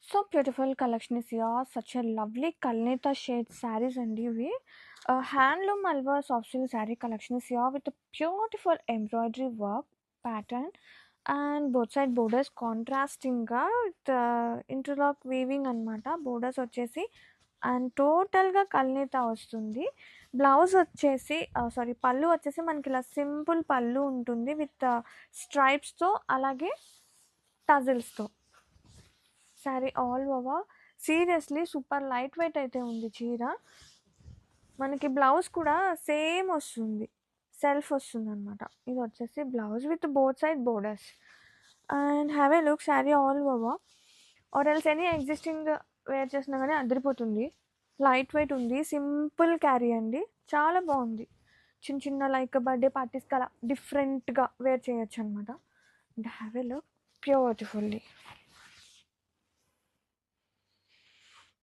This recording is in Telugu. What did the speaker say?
So beautiful collection is here. Such a lovely Kalnetha shade saris అండి ఇవి. Handloom Malwa soft silk sari collection is here with beautiful embroidery work pattern and both side borders కాంట్రాస్టింగ్‌గా విత్ ఇంటర్లాక్ వీవింగ్ అనమాట. బోర్డర్స్ వచ్చేసి అండ్ టోటల్‌గా కల్నేత వస్తుంది. బ్లౌజ్ వచ్చేసి పళ్ళు వచ్చేసి మనకి ఇలా సింపుల్ పళ్ళు ఉంటుంది విత్ స్ట్రైప్స్‌తో అలాగే టజిల్స్‌తో. Sari all over seriously super light weight అయితే ఉంది చీర. మనకి బ్లౌజ్ కూడా సేమ్ వస్తుంది. సెల్ఫ్ వస్తుందనమాట. ఇది వచ్చేసి blouse with both side borders. And have a look sari all over or else any existing wear చేసినా గానీ అదిరిపోతుంది. లైట్ వెయిట్ ఉంది. సింపుల్ క్యారీ అండి. చాలా బాగుంది. చిన్న చిన్న లైక్ బర్త్‌డే పార్టీస్‌కి అలా డిఫరెంట్‌గా వేర్ చేయొచ్చనమాట. And have a look beautifully.